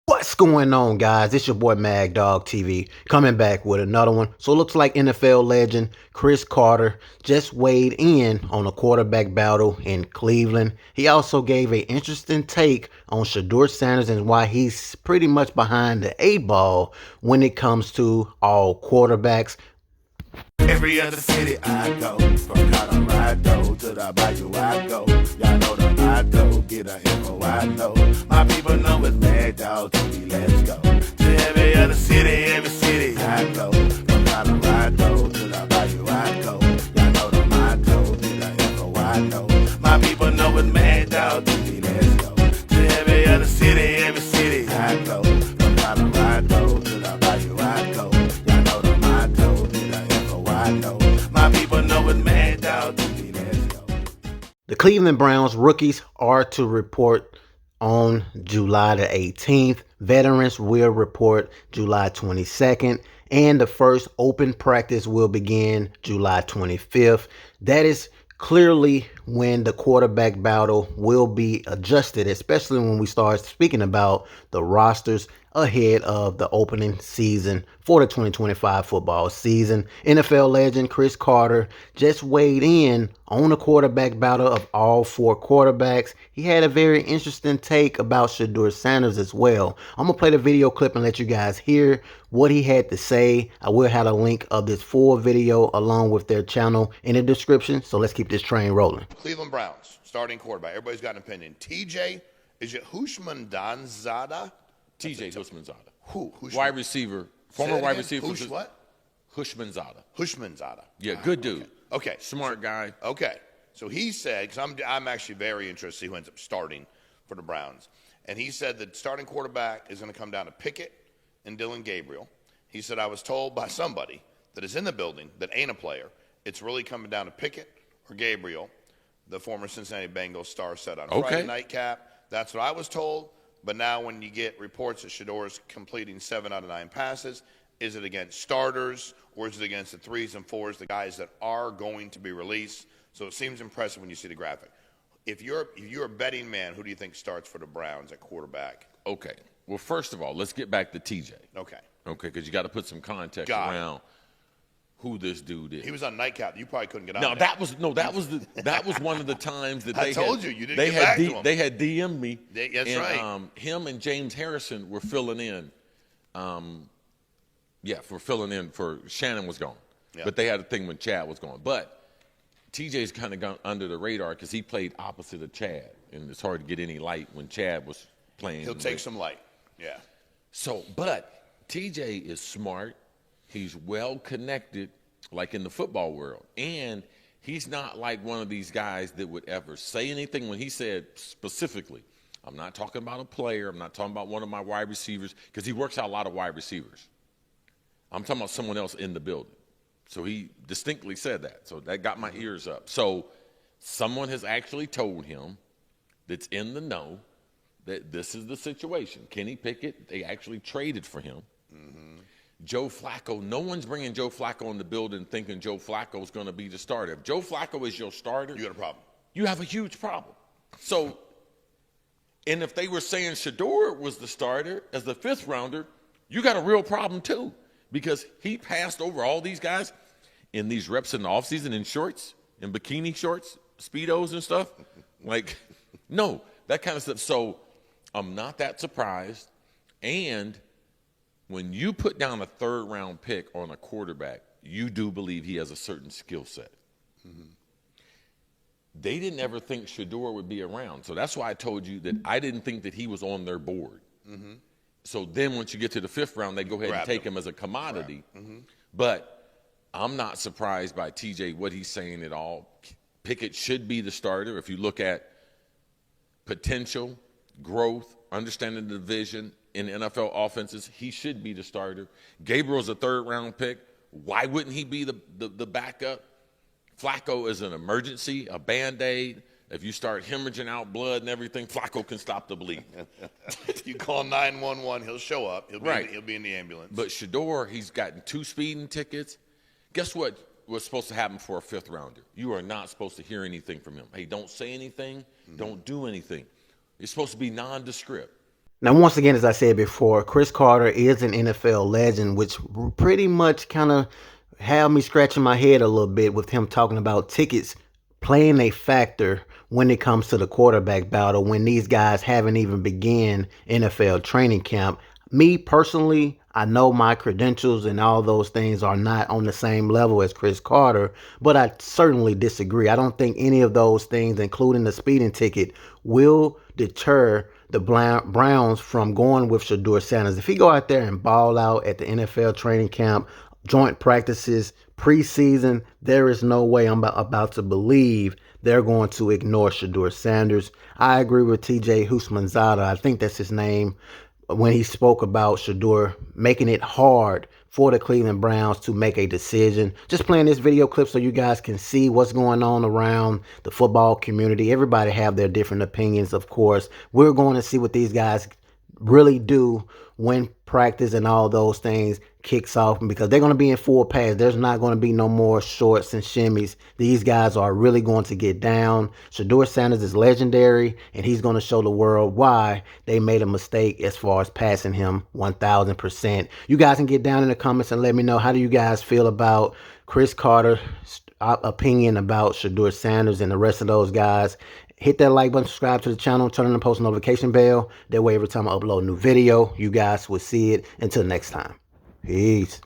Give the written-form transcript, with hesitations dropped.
What's going on, guys? It's your boy Mag Dog TV coming back with another one. So it looks like NFL legend Cris Carter just weighed in on a quarterback battle in Cleveland. He also gave an interesting take on Shedeur Sanders and why he's pretty much behind the eight ball when it comes to all quarterbacks. Every other city I go, from Colorado to the Bayou I go. Y'all know the motto, get a info I know. My people know it's Mad Dog TV, let's go. To every other city I go. From Colorado to the Bayou I go. Y'all know the motto, get a info I know. My people know it's Mad Dog TV, let's go. To every other city I go. From Colorado to the Bayou I go. Y'all know the motto, get a info I know. My people know it's Mad Dog TV, let's go. The Cleveland Browns rookies are to report on July the 18th. Veterans will report July 22nd. And the first open practice will begin July 25th. That is clearly when the quarterback battle will be adjusted, especially when we start speaking about the rosters ahead of the opening season for the 2025 football season. NFL legend Cris Carter just weighed in on the quarterback battle of all four quarterbacks. He had a very interesting take about Shedeur Sanders as well. I'm going to play the video clip and let you guys hear what he had to say. I will have a link of this full video along with their channel in the description. So let's keep this train rolling. Cleveland Browns, starting quarterback. Everybody's got an opinion. TJ, is it Hushmandanzada? TJ Hushmanzada. Who? Hushman? Wide receiver. Former wide receiver. Hush what? Hushmanzada. Hushmanzada. Yeah, good dude. Okay. Smart guy. Okay. So he said, because I'm actually very interested to see who ends up starting for the Browns. And he said that starting quarterback is going to come down to Pickett and Dylan Gabriel. He said, I was told by somebody that is in the building that ain't a player, it's really coming down to Pickett or Gabriel, the former Cincinnati Bengals star said on Friday nightcap. That's what I was told. But now when you get reports that Shedeur's completing 7 out of 9 passes, is it against starters or is it against the 3s and 4s, the guys that are going to be released? So it seems impressive when you see the graphic. If you're a betting man, who do you think starts for the Browns at quarterback? Okay. Well, first of all, let's get back to TJ. Okay. Okay, because you got to put some context around who this dude is. He was on nightcap. You probably couldn't get on. That was one of the times that I told you didn't get back to him. They had DM'd me. That's right. Him and James Harrison were filling in. For filling in for Shannon was gone. Yeah. But they had a thing when Chad was gone. But TJ's kind of gone under the radar because he played opposite of Chad, and it's hard to get any light when Chad was playing. He'll take some light. Yeah. So, but TJ is smart. He's well connected, like in the football world. And he's not like one of these guys that would ever say anything. When he said specifically, I'm not talking about a player, I'm not talking about one of my wide receivers, because he works out a lot of wide receivers. I'm talking about someone else in the building. So he distinctly said that. So that got my ears up. So someone has actually told him that's in the know that this is the situation. Kenny Pickett, they actually traded for him. Mm-hmm. Joe Flacco, no one's bringing Joe Flacco in the building thinking Joe Flacco is going to be the starter. If Joe Flacco is your starter, you got a problem. You have a huge problem. So, and if they were saying Shedeur was the starter as the 5th rounder, you got a real problem too, because he passed over all these guys in these reps in the offseason in shorts, in bikini shorts, Speedos and stuff. Like, no, that kind of stuff. So I'm not that surprised. And when you put down a 3rd-round pick on a quarterback, you do believe he has a certain skill set. Mm-hmm. They didn't ever think Shedeur would be around. So that's why I told you that I didn't think that he was on their board. Mm-hmm. So then once you get to the 5th round, they go ahead and take him as a commodity. Mm-hmm. But I'm not surprised by TJ, what he's saying at all. Pickett should be the starter. If you look at potential, growth, understanding the division in NFL offenses, he should be the starter. Gabriel's a 3rd-round pick. Why wouldn't he be the backup? Flacco is an emergency, a Band-Aid. If you start hemorrhaging out blood and everything, Flacco can stop the bleed. You call 911, he'll show up. He'll be in the ambulance. But Shedeur, he's gotten 2 speeding tickets. Guess what was supposed to happen for a 5th rounder? You are not supposed to hear anything from him. Hey, don't say anything. Mm-hmm. Don't do anything. It's supposed to be nondescript. Now, once again, as I said before, Cris Carter is an NFL legend, which pretty much kind of had me scratching my head a little bit with him talking about tickets playing a factor when it comes to the quarterback battle when these guys haven't even began NFL training camp. Me personally, I know my credentials and all those things are not on the same level as Cris Carter, but I certainly disagree. I don't think any of those things, including the speeding ticket, will deter the Browns from going with Shedeur Sanders. If he go out there and ball out at the NFL training camp, joint practices, preseason, there is no way I'm about to believe they're going to ignore Shedeur Sanders. I agree with TJ Houshmandzadeh, I think that's his name, when he spoke about Shedeur making it hard for the Cleveland Browns to make a decision. Just playing this video clip so you guys can see what's going on around the football community. Everybody have their different opinions, of course. We're going to see what these guys really do when practice and all those things kicks off, because they're going to be in full pads. There's not going to be no more shorts and shimmies. These guys are really going to get down. Shedeur Sanders is legendary, and he's going to show the world why they made a mistake as far as passing him 1,000%. You guys can get down in the comments and let me know, how do you guys feel about Cris Carter's opinion about Shedeur Sanders and the rest of those guys? Hit that like button, subscribe to the channel, turn on the post notification bell. That way every time I upload a new video, you guys will see it. Until next time, peace.